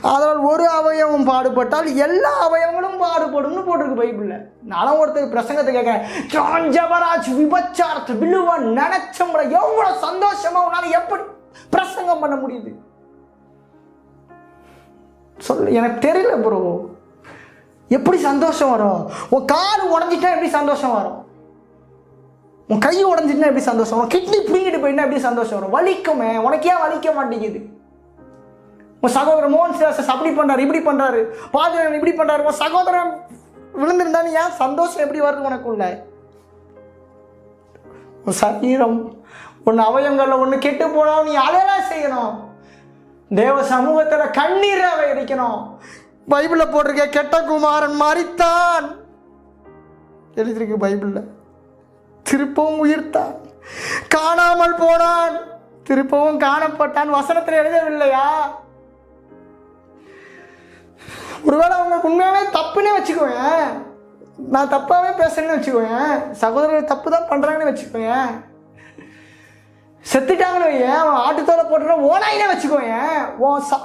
அதனால் ஒரு அவயவம் பாடுபட்டால் எல்லா அவயவங்களும் பாடுபடும்னு போட்டிருக்கு பைபிளில். நானும் ஒருத்தர் பிரசங்கத்தை கேட்குறேன், ஜான் ஜெபராஜ் விபச்சாரத்தை விழுவன் நினைச்சோம்ல, எவ்வளோ சந்தோஷமா உன்னால எப்படி பிரசங்கம் பண்ண முடியுது சொல்லு. எனக்கு தெரியல ப்ரோ, எப்படி சந்தோஷம் வரும்? உன் கால் உடஞ்சிட்டா எப்படி சந்தோஷம் வரும்? உன் கை உடஞ்சிட்டுனா எப்படி சந்தோஷம் வரும்? கிட்னி பிடிங்கிட்டு போயிட்டா எப்படி சந்தோஷம் வரும்? வலிக்குமே, உனக்கு ஏன் வலிக்க மாட்டேங்குது? உன் சகோதரன் மோகன் சிலாசஸ் அப்படி பண்றாரு, இப்படி பண்றாரு, பாதுகாப்பு இப்படி பண்றாரு, உன் சகோதரன் விழுந்திருந்தானு ஏன் சந்தோஷம் எப்படி வருது உனக்குள்ள? உன் சரீரம் ஒன்று அவயங்கள்ல ஒன்று கெட்டு போனாலும் நீ அழலாம் செய்யணும். தேவ சமூகத்தில் கண்ணீரை வைக்கணும். பைபிளில் போட்டிருக்க, கெட்ட குமாரன் மரித்தான் எழுதிருக்கு பைபிளில், திருப்பவும் உயிர்த்தான், காணாமல் போனான், திருப்பவும் காணப்பட்டான். வசனத்தில் எழுதவில்லையா? ஒருவேளை அவங்க உண்மையாவே தப்புன்னே வச்சுக்கோங்க, நான் தப்பாகவே பேசுறேன்னு வச்சுக்கோங்க, சகோதரர்கள் தப்பு தான் பண்ணுறாங்கன்னு வச்சுக்கோங்க, செத்துட்டாங்கன்னு வைய, அவன் ஆட்டுத்தோலை போட்டுறான் ஓனாயினே வச்சுக்கோங்க,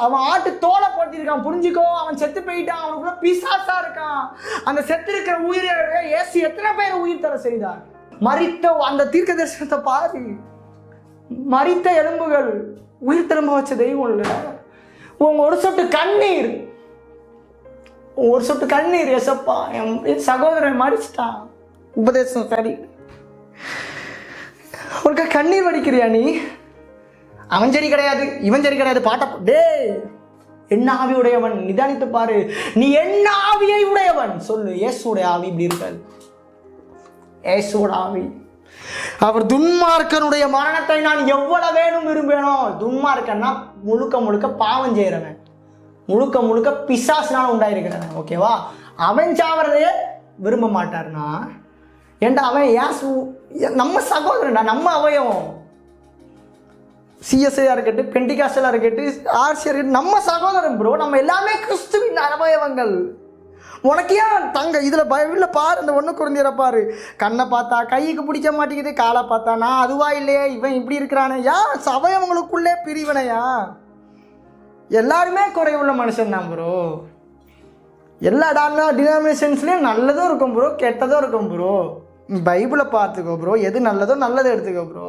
அவன் ஆட்டு தோலை போட்டிருக்கான் புரிஞ்சுக்கோ, அவன் செத்து போயிட்டான், அவனுக்குள்ள பிசாசா இருக்கான். அந்த செத்து இருக்கிற உயிரை ஏசு எத்தனை பேர் உயிர் தர செய்தார்? மரித்த அந்த தீர்க்க தரிசனத்தை பாரு, மரித்த எலும்புகள் உயிர் திரும்ப வச்ச தெய்வம் இல்லை. உங்க ஒரு சொட்டு கண்ணீர், ஒரு சொட்டு கண்ணீர், எசப்பா என் சகோதரன் மறிச்சிட்டான், உபதேசம் சரி, ஒரு கண்ணீர் வடிக்கிறியா நீ? அவன் சரி கிடையாது, இவன் சரி கிடையாது, பாட்ட டே என்ன ஆவி உடையவன் நிதானித்து பாரு, நீ என்ன ஆவியை உடையவன் சொல்லு. இயேசுடைய ஆவி இப்படி இருக்காது. இயேசுவோட ஆவி, அவர் துன்மார்க்கனுடைய மரணத்தை நான் எவ்வளவு வேணும் விரும்பேனோ. துன்மார்க்கன்னா முழுக்க முழுக்க பாவம் செய்யறவன், முழுக்க முழுக்க பிசாசுனால உண்டாயிருக்கிறவன். ஓகேவா? அவன் சாவறதையே விரும்ப மாட்டார்னா ஏண்டா அவன் ஏன் நம்ம சகோதரன்டா, நம்ம அவயவம். சிஎஸ்ஐயா இருக்கட்டும், பெண்டிகாஸ்டலா இருக்கட்டும், ஆர்சியா இருக்கட்டும், நம்ம சகோதரன் ப்ரோ. நம்ம எல்லாமே கிறிஸ்துவின் அவயவங்கள். உனக்கு ஏன் தங்க இதில் பைபிளில் பாரு, இந்த 1 கொரிந்தியரை பாரு, கண்ணை பார்த்தா கைக்கு பிடிக்க மாட்டேங்குது, காலை பார்த்தா நான் அதுவா இல்லையே, இவன் இப்படி இருக்கிறானே, ஏன் அவயவங்களுக்குள்ளே பிரிவினையா? எல்லாருமே குறைவுள்ள மனுஷன் தான் ப்ரோ. எல்லா டினாமினேஷன்ஸ்லேயும் நல்லதும் இருக்கும் ப்ரோ, கெட்டதும் இருக்கும் ப்ரோ. நீ பைபிளை பார்த்துக்கோ ப்ரோ, எது நல்லதோ நல்லதை எடுத்துக்கோ ப்ரோ.